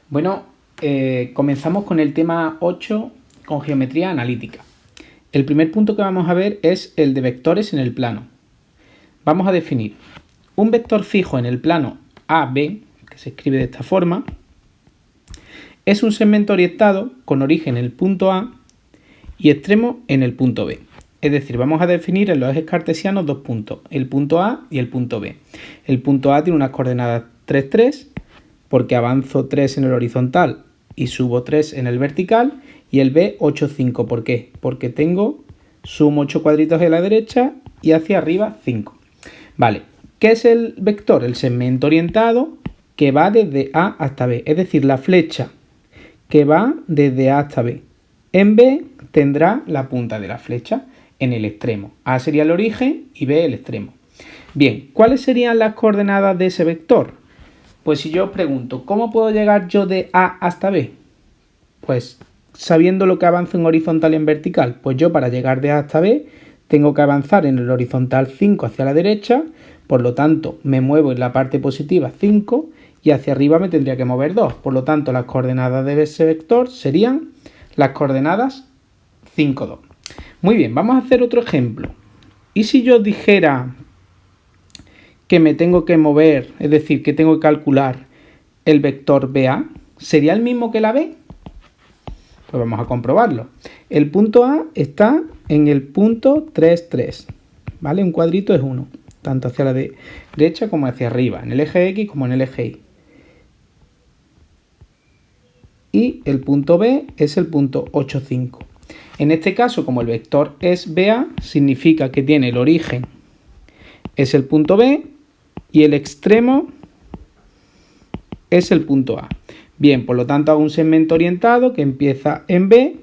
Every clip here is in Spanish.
Bueno, comenzamos con el tema 8 con geometría analítica. El primer punto que vamos a ver es el de vectores en el plano. Vamos a definir un vector fijo en el plano AB, que se escribe de esta forma, es un segmento orientado con origen en el punto A y extremo en el punto B. Es decir, vamos a definir en los ejes cartesianos dos puntos, el punto A y el punto B. El punto A tiene unas coordenadas 3, 3, porque avanzo 3 en el horizontal y subo 3 en el vertical, y el B 8, 5. ¿Por qué? Porque sumo 8 cuadritos a la derecha y hacia arriba 5. Vale, ¿qué es el vector? El segmento orientado que va desde A hasta B, es decir, la flecha que va desde A hasta B. En B tendrá la punta de la flecha en el extremo. A sería el origen y B el extremo. Bien, ¿cuáles serían las coordenadas de ese vector? Pues si yo os pregunto, ¿cómo puedo llegar yo de A hasta B? Pues sabiendo lo que avanzo en horizontal y en vertical, pues yo para llegar de A hasta B tengo que avanzar en el horizontal 5 hacia la derecha, por lo tanto me muevo en la parte positiva 5 y hacia arriba me tendría que mover 2. Por lo tanto, las coordenadas de ese vector serían las coordenadas 5, 2. Muy bien, vamos a hacer otro ejemplo. ¿Y si yo dijera que me tengo que mover, es decir, que tengo que calcular el vector BA? ¿Sería el mismo que la B? Pues vamos a comprobarlo. El punto A está en el punto 3, 3, ¿vale? Un cuadrito es 1, tanto hacia la derecha como hacia arriba, en el eje X como en el eje Y. Y el punto B es el punto 8, 5. En este caso, como el vector es BA, significa que tiene el origen, es el punto B, y el extremo es el punto A. Bien, por lo tanto hago un segmento orientado que empieza en B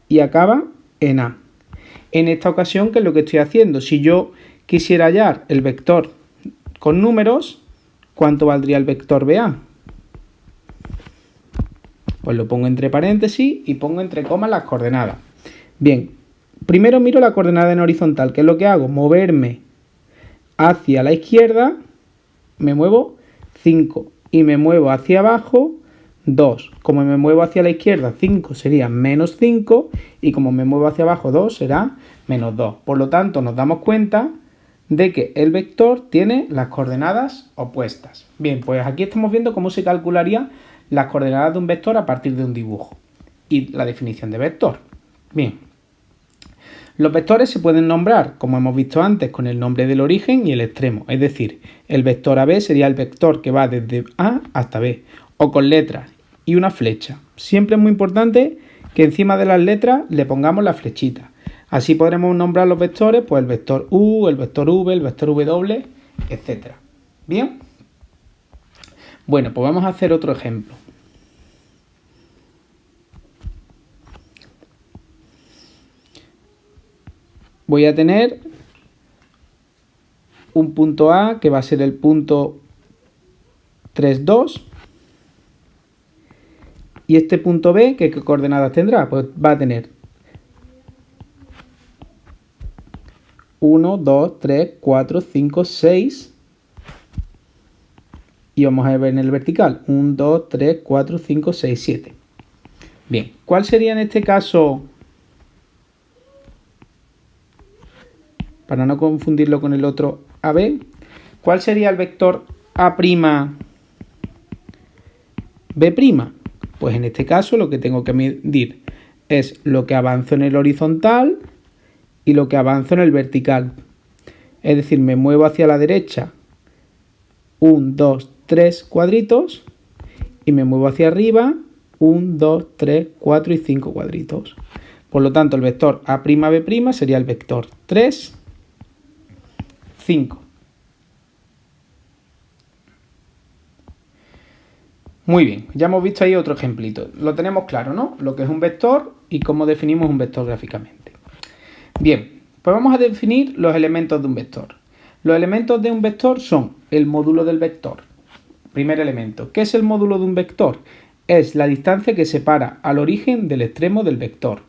y acaba en A. En esta ocasión, ¿qué es lo que estoy haciendo? Si yo quisiera hallar el vector con números, ¿cuánto valdría el vector BA? Pues lo pongo entre paréntesis y pongo entre comas las coordenadas. Bien, primero miro la coordenada en horizontal. ¿Qué es lo que hago? Moverme hacia la izquierda, me muevo 5 y me muevo hacia abajo 2. Como me muevo hacia la izquierda 5 sería menos 5 y como me muevo hacia abajo 2 será menos 2. Por lo tanto, nos damos cuenta de que el vector tiene las coordenadas opuestas. Bien, pues aquí estamos viendo cómo se calcularía las coordenadas de un vector a partir de un dibujo y la definición de vector. Bien, los vectores se pueden nombrar, como hemos visto antes, con el nombre del origen y el extremo. Es decir, el vector AB sería el vector que va desde A hasta B, o con letras y una flecha. Siempre es muy importante que encima de las letras le pongamos la flechita. Así podremos nombrar los vectores, pues el vector U, el vector V, el vector W, etc. ¿Bien? Bueno, pues vamos a hacer otro ejemplo. Voy a tener un punto A que va a ser el punto 3, 2. Y este punto B, ¿qué coordenadas tendrá? Pues va a tener 1, 2, 3, 4, 5, 6. Y vamos a ver en el vertical 1, 2, 3, 4, 5, 6, 7. Bien, ¿cuál sería en este caso, para no confundirlo con el otro AB, cuál sería el vector A', B'? Pues en este caso lo que tengo que medir es lo que avanzo en el horizontal y lo que avanzo en el vertical. Es decir, me muevo hacia la derecha 1, 2, 3 cuadritos y me muevo hacia arriba 1, 2, 3, 4 y 5 cuadritos. Por lo tanto, el vector A', B' sería el vector 3, 5. Muy bien, ya hemos visto ahí otro ejemplito. Lo tenemos claro, ¿no? Lo que es un vector y cómo definimos un vector gráficamente. Bien, pues vamos a definir los elementos de un vector. Los elementos de un vector son el módulo del vector. Primer elemento. ¿Qué es el módulo de un vector? Es la distancia que separa al origen del extremo del vector.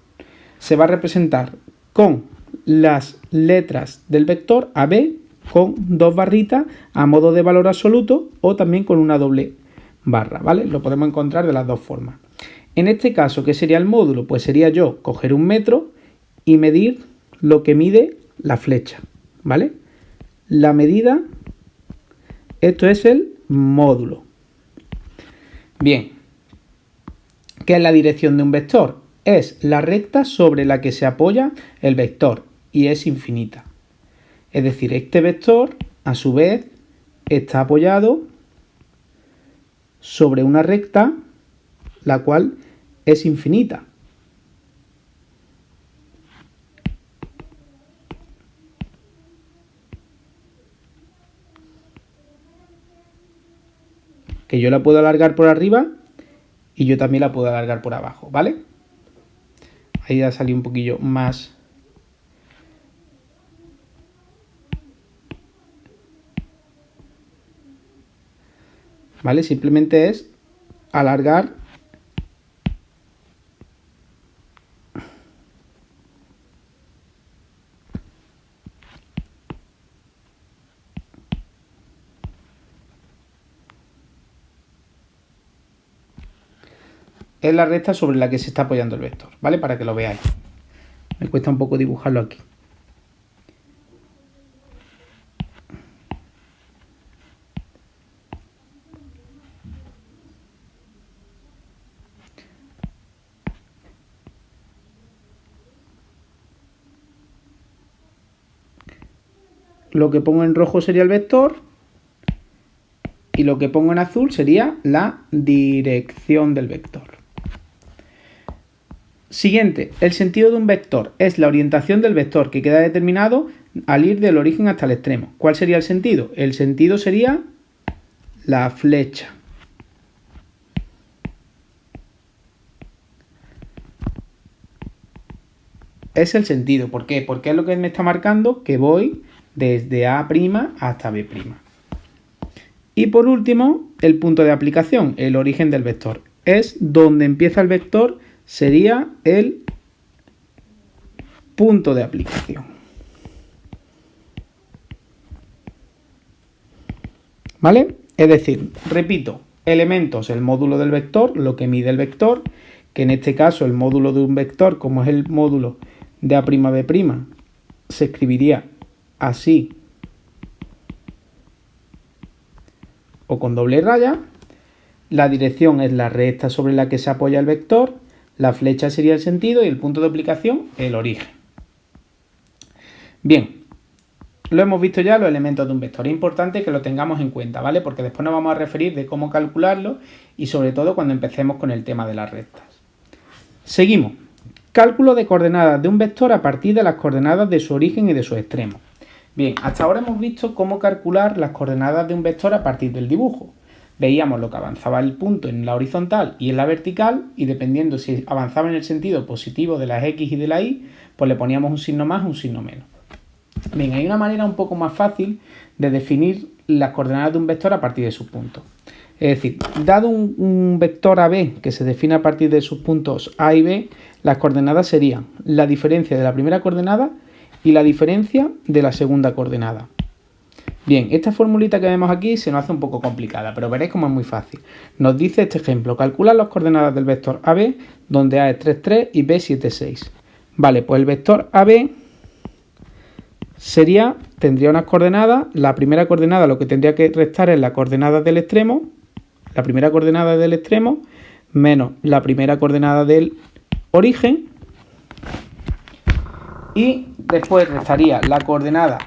Se va a representar con las letras del vector AB con dos barritas a modo de valor absoluto o también con una doble barra, ¿vale? Lo podemos encontrar de las dos formas. En este caso, ¿qué sería el módulo? Pues sería yo coger un metro y medir lo que mide la flecha, ¿vale? La medida, esto es el módulo. Bien, ¿qué es la dirección de un vector? Es la recta sobre la que se apoya el vector y es infinita. Es decir, este vector, a su vez, está apoyado sobre una recta, la cual es infinita. Que yo la puedo alargar por arriba y yo también la puedo alargar por abajo, ¿vale? Ahí ya salió un poquillo más. ¿Vale? Simplemente es alargar es la recta sobre la que se está apoyando el vector, ¿vale? Para que lo veáis. Me cuesta un poco dibujarlo aquí. Lo que pongo en rojo sería el vector y lo que pongo en azul sería la dirección del vector. Siguiente, el sentido de un vector es la orientación del vector que queda determinado al ir del origen hasta el extremo. ¿Cuál sería el sentido? El sentido sería la flecha. Es el sentido. ¿Por qué? Porque es lo que me está marcando que voy desde A' hasta B'. Y por último, el punto de aplicación, el origen del vector. Es donde empieza el vector, sería el punto de aplicación. ¿Vale? Es decir, repito, elementos, el módulo del vector, lo que mide el vector, que en este caso el módulo de un vector, como es el módulo de A'B', se escribiría así o con doble raya. La dirección es la recta sobre la que se apoya el vector, la flecha sería el sentido y el punto de aplicación el origen. Bien, lo hemos visto ya los elementos de un vector. Es importante que lo tengamos en cuenta, ¿vale? Porque después nos vamos a referir de cómo calcularlo y sobre todo cuando empecemos con el tema de las rectas. Seguimos. Cálculo de coordenadas de un vector a partir de las coordenadas de su origen y de sus extremos. Bien, hasta ahora hemos visto cómo calcular las coordenadas de un vector a partir del dibujo. Veíamos lo que avanzaba el punto en la horizontal y en la vertical y dependiendo si avanzaba en el sentido positivo de las X y de la Y, pues le poníamos un signo más o un signo menos. Bien, hay una manera un poco más fácil de definir las coordenadas de un vector a partir de sus puntos. Es decir, dado un vector AB que se define a partir de sus puntos A y B, las coordenadas serían la diferencia de la primera coordenada y la diferencia de la segunda coordenada. Bien, esta formulita que vemos aquí se nos hace un poco complicada, pero veréis cómo es muy fácil. Nos dice este ejemplo, calcular las coordenadas del vector AB, donde A es 3, 3 y B 7, 6. Vale, pues el vector AB tendría unas coordenadas, la primera coordenada lo que tendría que restar es la coordenada del extremo, la primera coordenada del extremo, menos la primera coordenada del origen, y después restaría la coordenada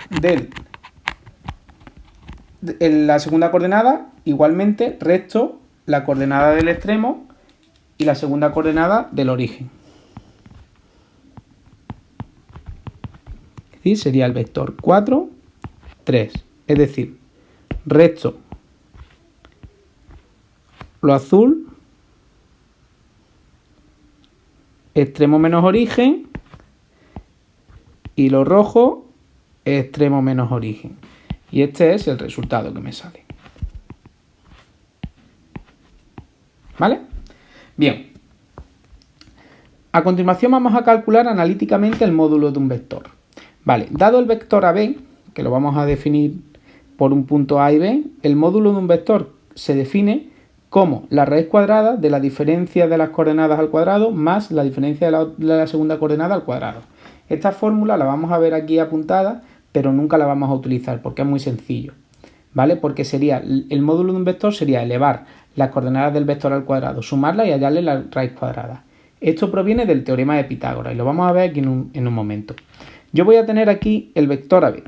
la segunda coordenada, igualmente resto la coordenada del extremo y la segunda coordenada del origen. Es decir, sería el vector 4, 3. Es decir, resto lo azul, extremo menos origen, y lo rojo, extremo menos origen. Y este es el resultado que me sale. ¿Vale? Bien. A continuación vamos a calcular analíticamente el módulo de un vector. Vale, dado el vector AB, que lo vamos a definir por un punto A y B, el módulo de un vector se define como la raíz cuadrada de la diferencia de las coordenadas al cuadrado más la diferencia de la segunda coordenada al cuadrado. Esta fórmula la vamos a ver aquí apuntada, pero nunca la vamos a utilizar porque es muy sencillo, ¿vale? Porque sería el módulo de un vector sería elevar las coordenadas del vector al cuadrado, sumarlas y hallarle la raíz cuadrada. Esto proviene del teorema de Pitágoras y lo vamos a ver aquí en un momento. Yo voy a tener aquí el vector AB,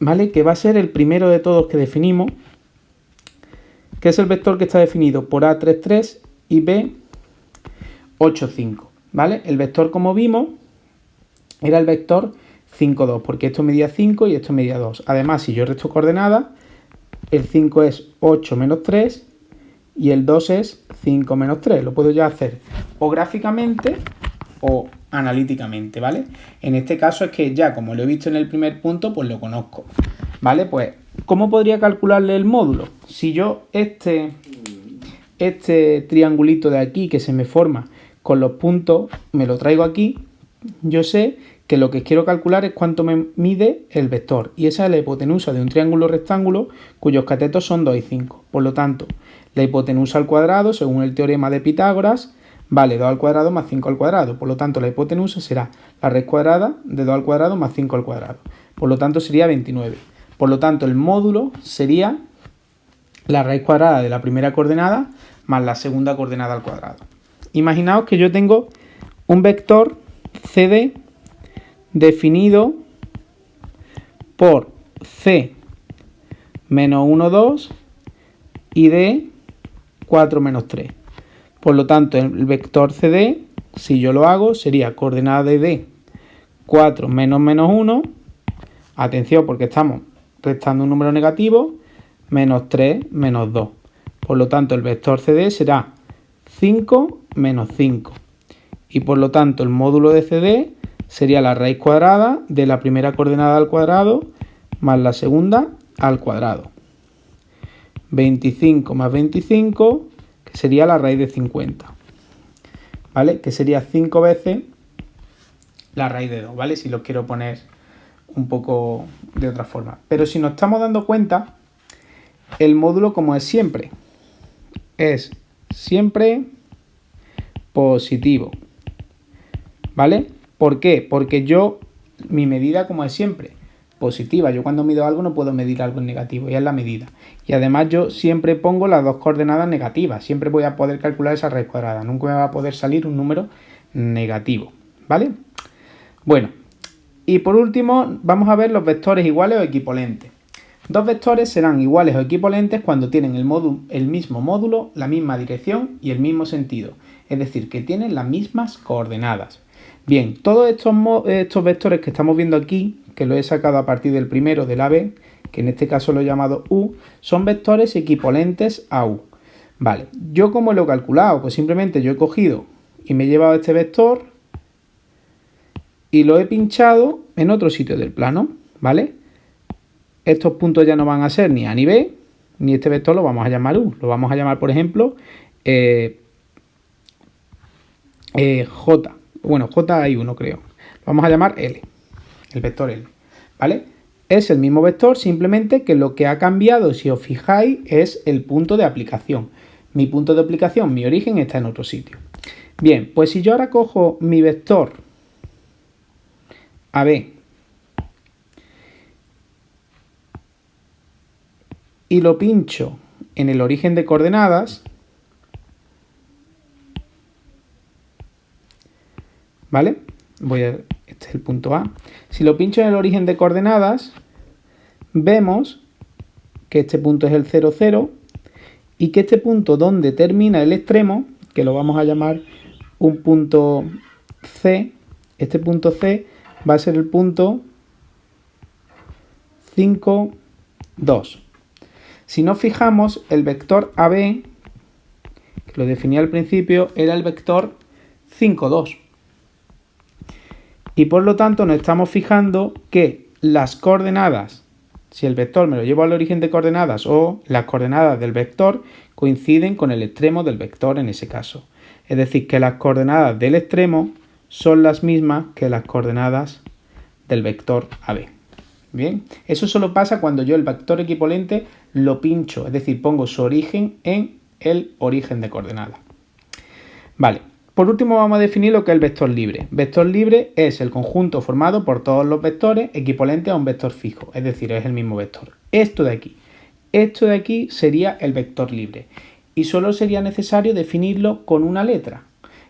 ¿vale? Que va a ser el primero de todos que definimos, que es el vector que está definido por A 3, 3 y B 8, 5, ¿vale? El vector, como vimos, era el vector 5, 2, porque esto medía 5 y esto medía 2. Además, si yo resto coordenadas, el 5 es 8 menos 3 y el 2 es 5 menos 3. Lo puedo ya hacer o gráficamente o analíticamente, ¿vale? En este caso es que ya, como lo he visto en el primer punto, pues lo conozco, ¿vale? Pues, ¿cómo podría calcularle el módulo? Si yo este triangulito de aquí que se me forma con los puntos, me lo traigo aquí, yo sé que lo que quiero calcular es cuánto me mide el vector. Y esa es la hipotenusa de un triángulo rectángulo cuyos catetos son 2 y 5. Por lo tanto, la hipotenusa al cuadrado, según el teorema de Pitágoras, vale 2 al cuadrado más 5 al cuadrado. Por lo tanto, la hipotenusa será la raíz cuadrada de 2 al cuadrado más 5 al cuadrado. Por lo tanto, sería 29. Por lo tanto, el módulo sería la raíz cuadrada de la primera coordenada más la segunda coordenada al cuadrado. Imaginaos que yo tengo un vector CD definido por C menos 1, 2 y D 4 menos 3. Por lo tanto, el vector CD, si yo lo hago, sería coordenada de D 4 menos 1, atención porque estamos restando un número negativo, menos 3 menos 2. Por lo tanto, el vector CD será 5 menos 5. Y por lo tanto, el módulo de CD sería la raíz cuadrada de la primera coordenada al cuadrado más la segunda al cuadrado. 25 más 25, que sería la raíz de 50, ¿vale? Que sería 5 veces la raíz de 2, ¿vale? Si lo quiero poner un poco de otra forma. Pero si nos estamos dando cuenta, el módulo, como es siempre positivo, ¿vale? ¿Por qué? Porque mi medida, como es siempre, positiva. Yo cuando mido algo no puedo medir algo en negativo, y es la medida. Y además yo siempre pongo las dos coordenadas negativas. Siempre voy a poder calcular esa raíz cuadrada. Nunca me va a poder salir un número negativo, ¿vale? Bueno, y por último vamos a ver los vectores iguales o equivalentes. Dos vectores serán iguales o equivalentes cuando tienen el mismo módulo, la misma dirección y el mismo sentido. Es decir, que tienen las mismas coordenadas. Bien, todos estos vectores que estamos viendo aquí, que lo he sacado a partir del primero, del AB, que en este caso lo he llamado U, son vectores equivalentes a U. Vale, ¿yo cómo lo he calculado? Pues simplemente yo he cogido y me he llevado este vector y lo he pinchado en otro sitio del plano, ¿vale? Estos puntos ya no van a ser ni A ni B, ni este vector lo vamos a llamar U. Lo vamos a llamar, por ejemplo, J. Bueno, J hay uno, creo. Lo vamos a llamar L, el vector L, ¿vale? Es el mismo vector, simplemente que lo que ha cambiado, si os fijáis, es el punto de aplicación. Mi punto de aplicación, mi origen, está en otro sitio. Bien, pues si yo ahora cojo mi vector AB y lo pincho en el origen de coordenadas, ¿vale? Este es el punto A. Si lo pincho en el origen de coordenadas, vemos que este punto es el 0, 0 y que este punto donde termina el extremo, que lo vamos a llamar un punto C, este punto C va a ser el punto 5, 2. Si nos fijamos, el vector AB, que lo definí al principio, era el vector 5, 2. Y por lo tanto nos estamos fijando que las coordenadas, si el vector me lo llevo al origen de coordenadas o las coordenadas del vector, coinciden con el extremo del vector en ese caso. Es decir, que las coordenadas del extremo son las mismas que las coordenadas del vector AB. Bien, eso solo pasa cuando yo el vector equivalente lo pincho, es decir, pongo su origen en el origen de coordenadas. Vale, por último vamos a definir lo que es el vector libre. Vector libre es el conjunto formado por todos los vectores equivalentes a un vector fijo, es decir, es el mismo vector. Esto de aquí sería el vector libre y solo sería necesario definirlo con una letra.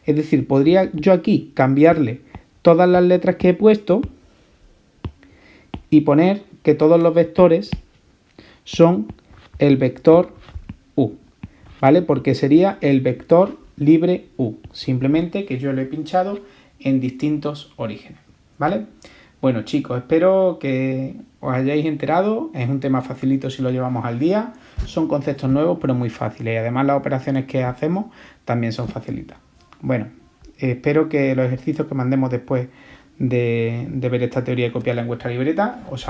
Es decir, podría yo aquí cambiarle todas las letras que he puesto y poner que todos los vectores son el vector u, ¿vale? Porque sería el vector libre u, simplemente que yo lo he pinchado en distintos orígenes, ¿vale? Bueno, chicos, espero que os hayáis enterado. Es un tema facilito si lo llevamos al día. Son conceptos nuevos, pero muy fáciles. Y además las operaciones que hacemos también son facilitas. Bueno, espero que los ejercicios que mandemos después de ver esta teoría y copiarla en vuestra libreta os